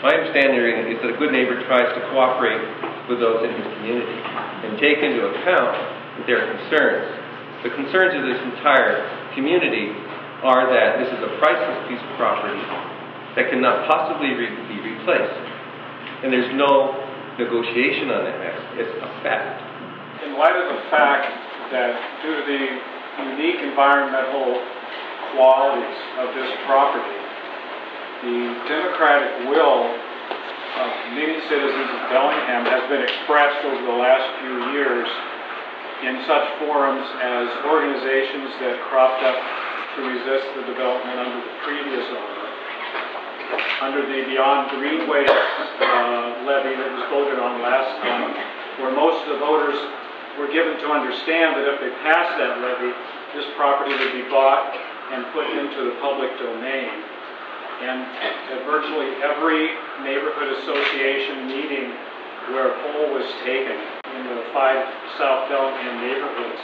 My understanding is that a good neighbor tries to cooperate with those in his community and take into account their concerns. The concerns of this entire community are that this is a priceless piece of property that cannot possibly be replaced. And there's no negotiation on it. It's a fact. In light of the fact that due to the unique environmental qualities of this property, the democratic will of many citizens of Bellingham has been expressed over the last few years in such forums as organizations that cropped up to resist the development under the previous owner, under the Beyond Greenway levy that was voted on last time, where most of the voters were given to understand that if they passed that levy, this property would be bought and put into the public domain. And at virtually every neighborhood association meeting where a poll was taken in the 5 South Bellingham neighborhoods,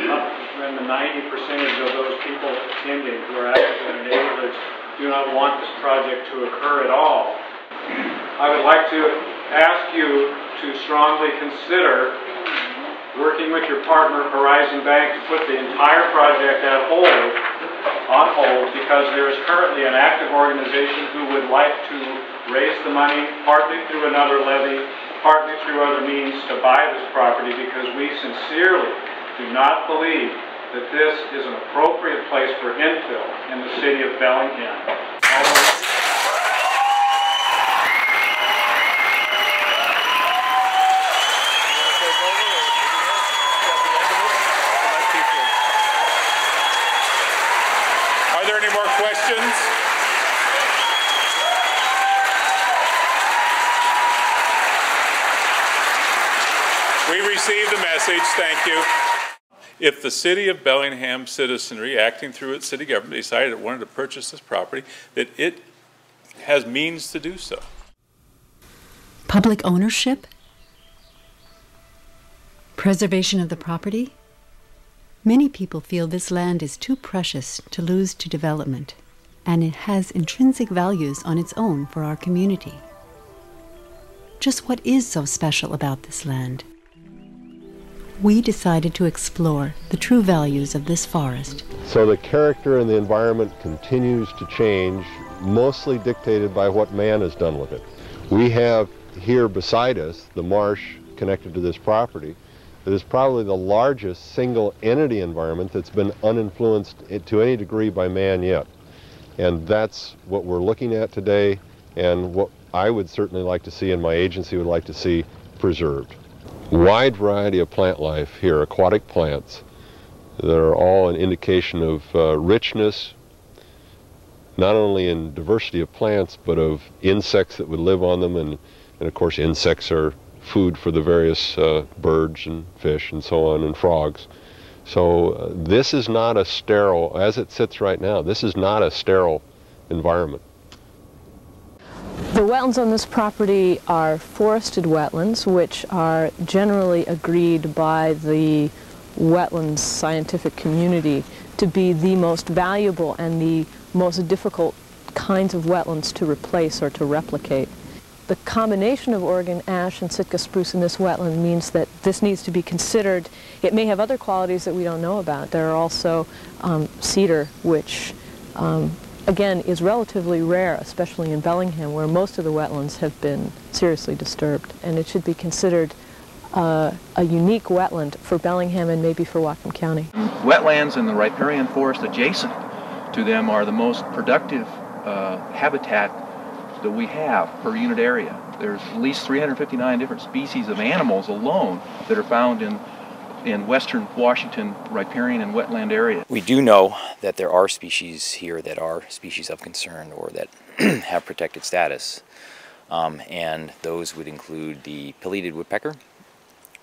up in the 90% of those people attending who are active in the neighborhoods do not want this project to occur at all. I would like to ask you to strongly consider working with your partner Horizon Bank to put the entire project on hold, because there is currently an active organization who would like to raise the money, partly through another levy, partly through other means, to buy this property, because we sincerely do not believe that this is an appropriate place for infill in the city of Bellingham. Are there any more questions? We received the message, thank you. If the city of Bellingham citizenry, acting through its city government, decided it wanted to purchase this property, that it has means to do so. Public ownership? Preservation of the property? Many people feel this land is too precious to lose to development, and it has intrinsic values on its own for our community. Just what is so special about this land? We decided to explore the true values of this forest. So the character and the environment continues to change, mostly dictated by what man has done with it. We have here beside us the marsh connected to this property that is probably the largest single entity environment that's been uninfluenced to any degree by man yet. And that's what we're looking at today, and what I would certainly like to see, and my agency would like to see, preserved. Wide variety of plant life here, aquatic plants that are all an indication of richness, not only in diversity of plants, but of insects that would live on them, and of course insects are food for the various birds and fish and so on, and frogs. So this is not a sterile, as it sits right now, this is not a sterile environment. The wetlands on this property are forested wetlands, which are generally agreed by the wetlands scientific community to be the most valuable and the most difficult kinds of wetlands to replace or to replicate. The combination of Oregon ash and Sitka spruce in this wetland means that this needs to be considered. It may have other qualities that we don't know about. There are also cedar, which again is relatively rare, especially in Bellingham, where most of the wetlands have been seriously disturbed. And it should be considered a unique wetland for Bellingham and maybe for Whatcom County. Wetlands and the riparian forest adjacent to them are the most productive habitat that we have per unit area. There's at least 359 different species of animals alone that are found in western Washington riparian and wetland area. We do know that there are species here that are species of concern or that have protected status, and those would include the pileated woodpecker,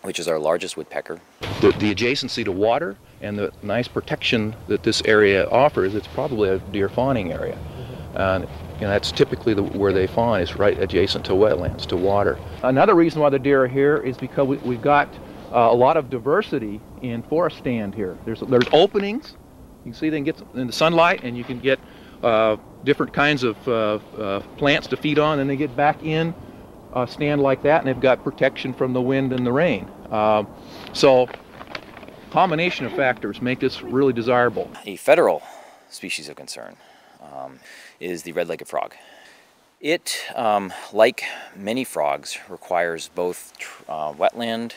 which is our largest woodpecker. The adjacency to water and the nice protection that this area offers, it's probably a deer fawning area. And that's typically where they fawn, is right adjacent to wetlands, to water. Another reason why the deer are here is because we've got a lot of diversity in forest stand here. There's openings. You can see they can get in the sunlight, and you can get different kinds of plants to feed on, and they get back in, stand like that, and they've got protection from the wind and the rain. So combination of factors make this really desirable. A federal species of concern is the red-legged frog. It, like many frogs, requires both wetland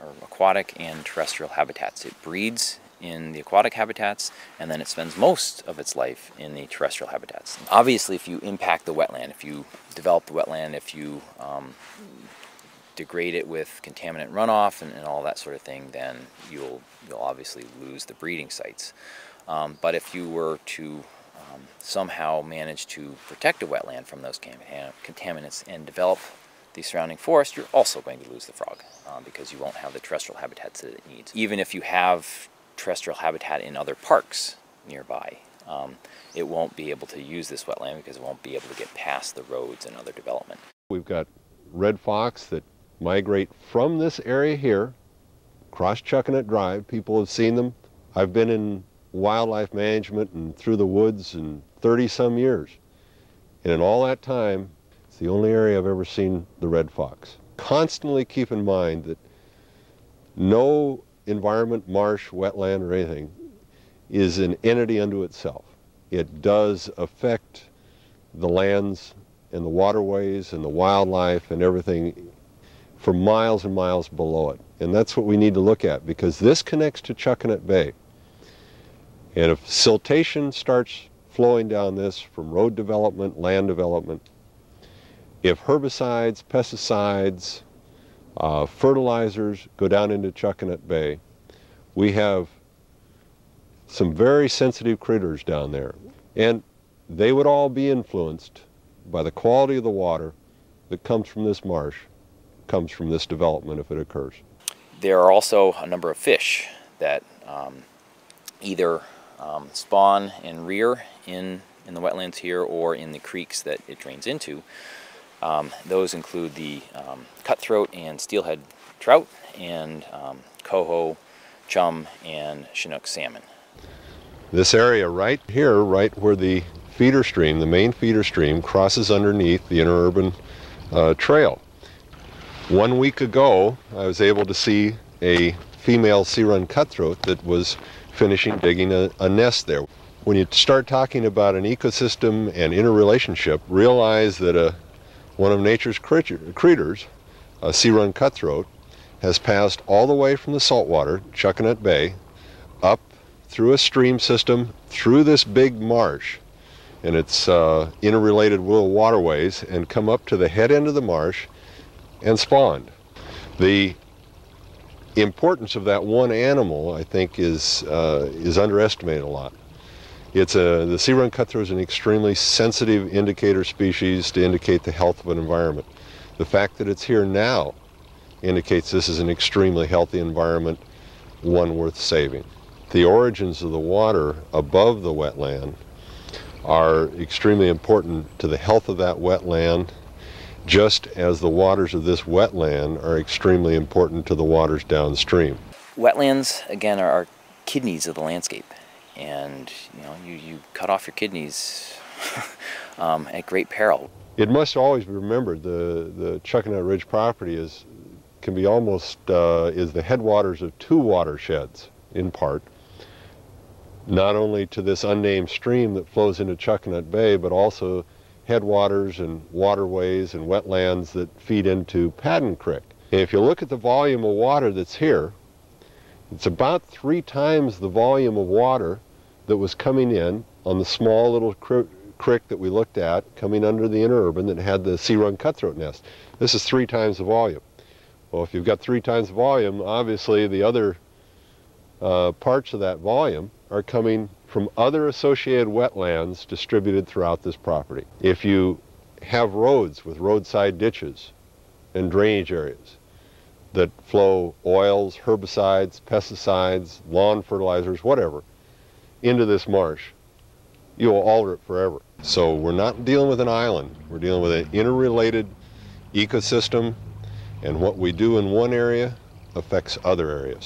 or aquatic and terrestrial habitats. It breeds in the aquatic habitats, and then it spends most of its life in the terrestrial habitats. Obviously, if you impact the wetland, if you develop the wetland, if you degrade it with contaminant runoff and all that sort of thing, then you'll obviously lose the breeding sites. But if you were to somehow manage to protect a wetland from those contaminants and develop the surrounding forest, you're also going to lose the frog because you won't have the terrestrial habitats that it needs. Even if you have terrestrial habitat in other parks nearby, it won't be able to use this wetland because it won't be able to get past the roads and other development. We've got red fox that migrate from this area here, across Chuckanut Drive. People have seen them. I've been in wildlife management and through the woods in 30-some years. And in all that time, it's the only area I've ever seen the red fox. Constantly keep in mind that no environment, marsh, wetland, or anything is an entity unto itself. It does affect the lands and the waterways and the wildlife and everything for miles and miles below it. And that's what we need to look at, because this connects to Chuckanut Bay. And if siltation starts flowing down this from road development, land development, if herbicides, pesticides, fertilizers go down into Chuckanut Bay, we have some very sensitive critters down there. And they would all be influenced by the quality of the water that comes from this marsh, comes from this development if it occurs. There are also a number of fish that either spawn and rear in the wetlands here or in the creeks that it drains into. Those include the cutthroat and steelhead trout and coho, chum, and Chinook salmon. This area right here, right where the feeder stream, the main feeder stream, crosses underneath the interurban trail. 1 week ago, I was able to see a female sea-run cutthroat that was finishing digging a nest there. When you start talking about an ecosystem and interrelationship, realize that one of nature's creatures, a sea-run cutthroat, has passed all the way from the saltwater, Chuckanut Bay, up through a stream system, through this big marsh, and its interrelated little waterways, and come up to the head end of the marsh and spawned. The importance of that one animal, I think, is underestimated a lot. The sea-run cutthroat is an extremely sensitive indicator species to indicate the health of an environment. The fact that it's here now indicates this is an extremely healthy environment, one worth saving. The origins of the water above the wetland are extremely important to the health of that wetland, just as the waters of this wetland are extremely important to the waters downstream. Wetlands, again, are kidneys of the landscape. And you cut off your kidneys at great peril. It must always be remembered the Chuckanut Ridge property can be almost is the headwaters of two watersheds in part, not only to this unnamed stream that flows into Chuckanut Bay, but also headwaters and waterways and wetlands that feed into Padden Creek. And if you look at the volume of water that's here, it's about 3 times the volume of water that was coming in on the small little creek that we looked at coming under the interurban that had the sea-run cutthroat nest. This is 3 times the volume. Well, if you've got 3 times the volume, obviously the other parts of that volume are coming from other associated wetlands distributed throughout this property. If you have roads with roadside ditches and drainage areas that flow oils, herbicides, pesticides, lawn fertilizers, whatever, into this marsh, you will alter it forever. So we're not dealing with an island. We're dealing with an interrelated ecosystem, and what we do in one area affects other areas.